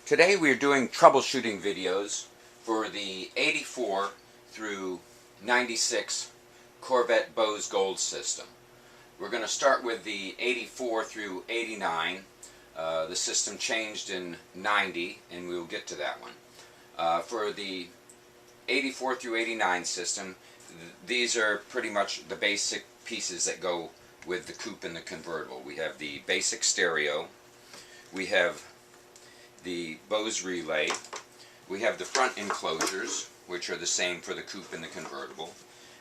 Today we are doing troubleshooting videos for the 84 through 96 Corvette Bose Gold system. We're going to start with the 84 through 89. The system changed in 90 and we will get to that one. For the 84 through 89 system, these are pretty much the basic pieces that go with the coupe and the convertible. We have the basic stereo, we have the Bose Relay, we have the front enclosures, which are the same for the coupe and the convertible.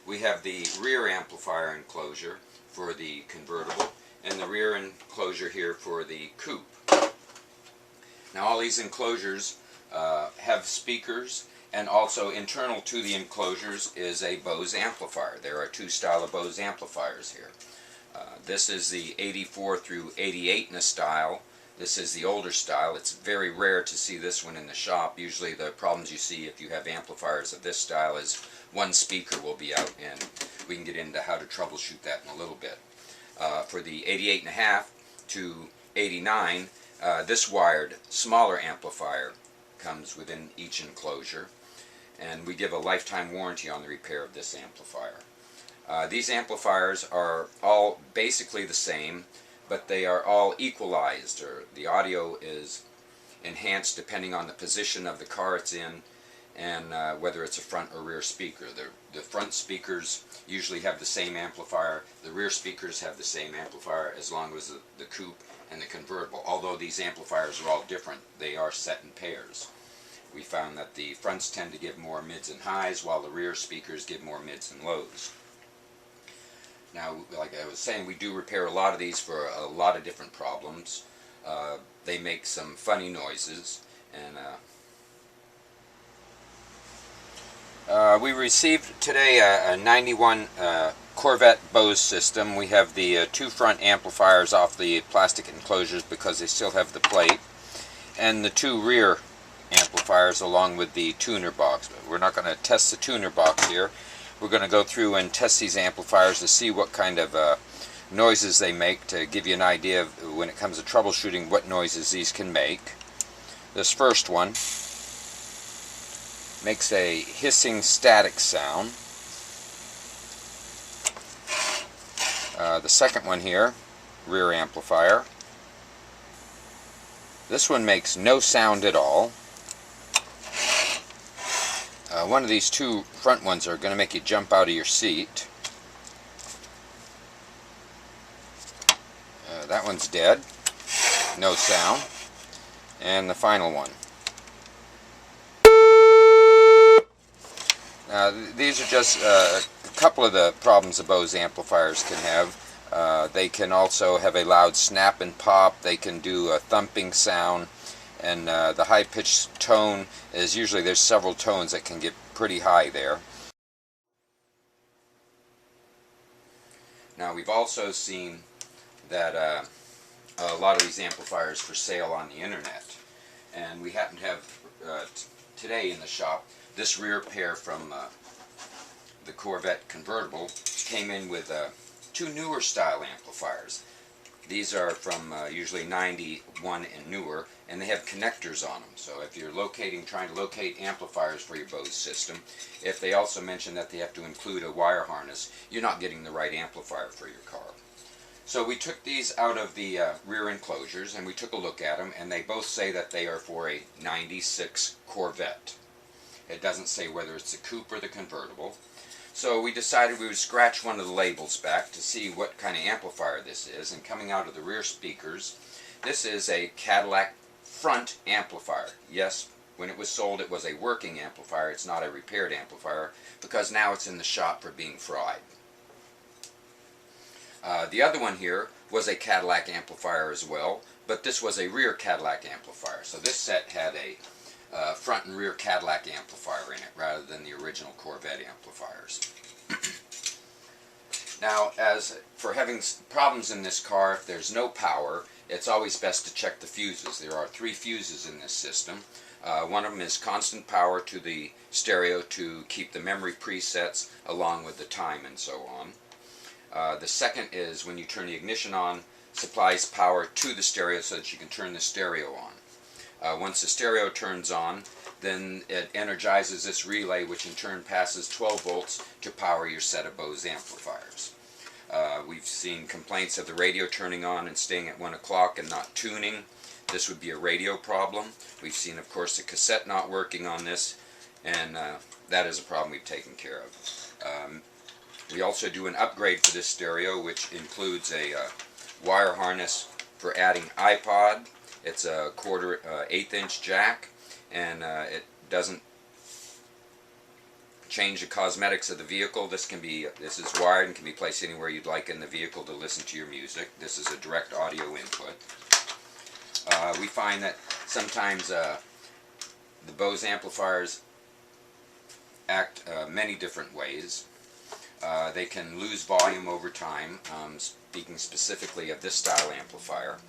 We have the rear amplifier enclosure for the convertible, and the rear enclosure here for the coupe. Now all these enclosures have speakers, and also internal to the enclosures is a Bose amplifier. There are two styles of Bose amplifiers here. This is the 84 through 88 in a style. This is the older style. It's very rare to see this one in the shop. Usually the problems you see if you have amplifiers of this style is one speaker will be out, and we can get into how to troubleshoot that in a little bit. For the 88.5 to 89, this wired smaller amplifier comes within each enclosure, and we give a lifetime warranty on the repair of this amplifier. These amplifiers are all basically the same, but they are all equalized, or the audio is enhanced depending on the position of the car it's in and whether it's a front or rear speaker. The front speakers usually have the same amplifier, the rear speakers have the same amplifier, as long as the coupe and the convertible. Although these amplifiers are all different, they are set in pairs. We found that the fronts tend to give more mids and highs, while the rear speakers give more mids and lows. Now, like I was saying, we do repair a lot of these for a lot of different problems. They make some funny noises, and we received today a 91 Corvette Bose system. We have the two front amplifiers off the plastic enclosures because they still have the plate, and the two rear amplifiers along with the tuner box. But we're not going to test the tuner box here. We're going to go through and test these amplifiers to see what kind of noises they make, to give you an idea of, when it comes to troubleshooting, what noises these can make. This first one makes a hissing static sound. The second one here, rear amplifier. This one makes no sound at all. One of these two front ones are going to make you jump out of your seat. That one's dead. No sound. And the final one. These are just a couple of the problems the Bose amplifiers can have. They can also have a loud snap and pop. They can do a thumping sound. And the high-pitched tone is usually, there's several tones that can get pretty high there. Now we've also seen that a lot of these amplifiers for sale on the internet, and we happen to have today in the shop this rear pair from the Corvette convertible came in with two newer style amplifiers. These are from usually 91 and newer, and they have connectors on them. So if you're trying to locate amplifiers for your Bose system, if they also mention that they have to include a wire harness, you're not getting the right amplifier for your car. So we took these out of the rear enclosures and we took a look at them, and they both say that they are for a 96 Corvette. It doesn't say whether it's the coupe or the convertible. So we decided we would scratch one of the labels back to see what kind of amplifier this is, and coming out of the rear speakers, this is a Cadillac front amplifier. Yes, when it was sold it was a working amplifier, it's not a repaired amplifier, because now it's in the shop for being fried. The other one here was a Cadillac amplifier as well, but this was a rear Cadillac amplifier. So this set had a front and rear Cadillac amplifier in it rather than the original Corvette amplifiers. Now, as for having problems in this car, if there's no power, it's always best to check the fuses. There are 3 fuses in this system. One of them is constant power to the stereo to keep the memory presets along with the time and so on. The second is when you turn the ignition on, supplies power to the stereo so that you can turn the stereo on. Once the stereo turns on, then it energizes this relay, which in turn passes 12 volts to power your set of Bose amplifiers. We've seen complaints of the radio turning on and staying at 1 o'clock and not tuning. This would be a radio problem. We've seen, of course, the cassette not working on this, and that is a problem we've taken care of. We also do an upgrade for this stereo, which includes a wire harness for adding iPod. It's a 1/4 inch jack, and it doesn't change the cosmetics of the vehicle. This is wired and can be placed anywhere you'd like in the vehicle to listen to your music. This is a direct audio input. We find that sometimes the Bose amplifiers act many different ways. They can lose volume over time, speaking specifically of this style amplifier.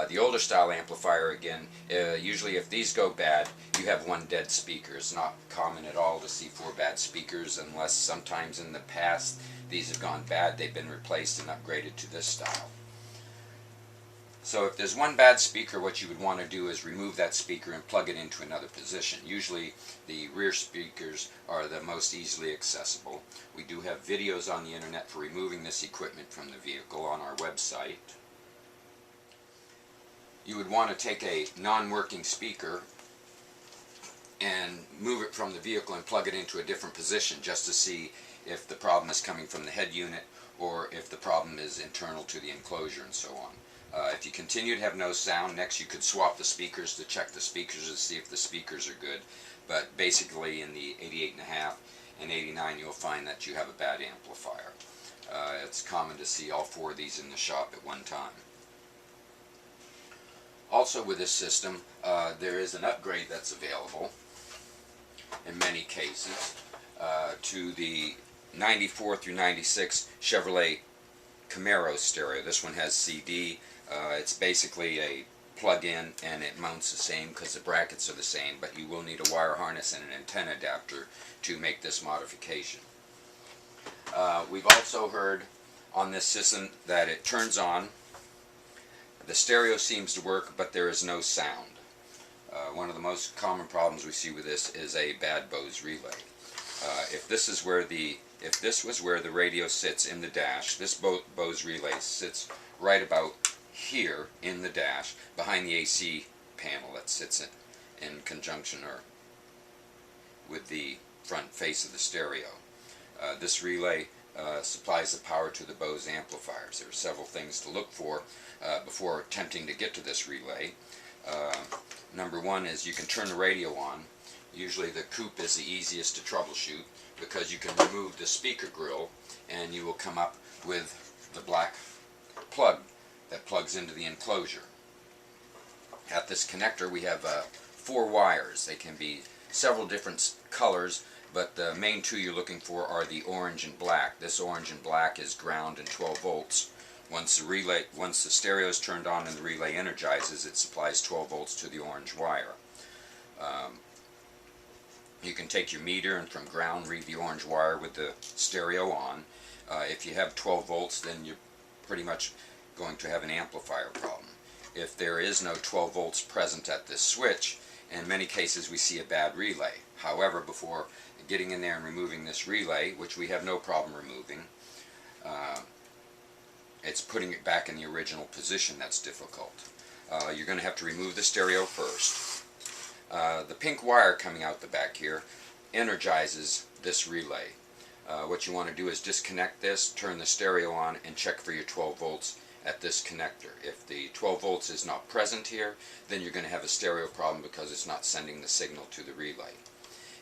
The older style amplifier, again, usually if these go bad, you have one dead speaker. It's not common at all to see 4 bad speakers, unless sometimes in the past these have gone bad, they've been replaced and upgraded to this style. So if there's one bad speaker, what you would want to do is remove that speaker and plug it into another position. Usually the rear speakers are the most easily accessible. We do have videos on the internet for removing this equipment from the vehicle on our website. You would want to take a non-working speaker and move it from the vehicle and plug it into a different position just to see if the problem is coming from the head unit or if the problem is internal to the enclosure and so on. If you continue to have no sound, next you could swap the speakers to check the speakers to see if the speakers are good. But basically in the 88.5 and 89 you'll find that you have a bad amplifier. It's common to see all 4 of these in the shop at one time. Also with this system, there is an upgrade that's available in many cases to the 94 through 96 Chevrolet Camaro stereo. This one has CD. It's basically a plug-in and it mounts the same because the brackets are the same, but you will need a wire harness and an antenna adapter to make this modification. We've also heard on this system that it turns on, the stereo seems to work, but there is no sound. One of the most common problems we see with this is a bad Bose relay. If this was where the radio sits in the dash, this Bose relay sits right about here in the dash, behind the AC panel that sits in conjunction or with the front face of the stereo. This relay supplies the power to the Bose amplifiers. There are several things to look for before attempting to get to this relay. Number one is you can turn the radio on. Usually the coupe is the easiest to troubleshoot because you can remove the speaker grill and you will come up with the black plug that plugs into the enclosure. At this connector we have 4 wires. They can be several different colors, but the main 2 you're looking for are the orange and black. This orange and black is ground and 12 volts. Once the stereo is turned on and the relay energizes, it supplies 12 volts to the orange wire. You can take your meter and from ground read the orange wire with the stereo on. If you have 12 volts, then you're pretty much going to have an amplifier problem. If there is no 12 volts present at this switch, in many cases we see a bad relay. However, before getting in there and removing this relay, which we have no problem removing, it's putting it back in the original position that's difficult. You're going to have to remove the stereo first. The pink wire coming out the back here energizes this relay. What you want to do is disconnect this, turn the stereo on, and check for your 12 volts at this connector. If the 12 volts is not present here, then you're going to have a stereo problem because it's not sending the signal to the relay.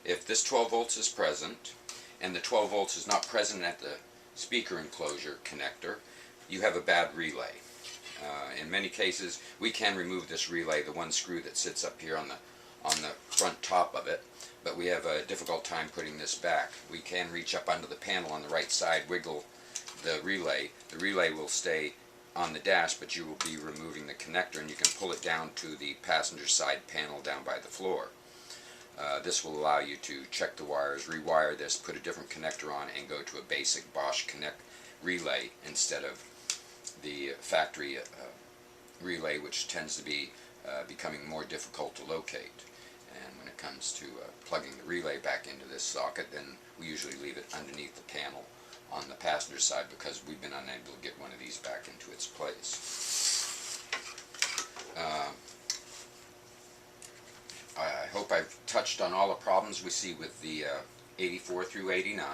If this 12 volts is present, and the 12 volts is not present at the speaker enclosure connector, you have a bad relay. In many cases, we can remove this relay, the one screw that sits up here on the front top of it, but we have a difficult time putting this back. We can reach up under the panel on the right side, wiggle the relay. The relay will stay on the dash, but you will be removing the connector, and you can pull it down to the passenger side panel down by the floor. This will allow you to check the wires, rewire this, put a different connector on, and go to a basic Bosch Connect relay instead of the factory relay, which tends to be becoming more difficult to locate. And when it comes to plugging the relay back into this socket, then we usually leave it underneath the panel on the passenger side because we've been unable to get one of these back into its place. I hope I've touched on all the problems we see with the 84 through 89.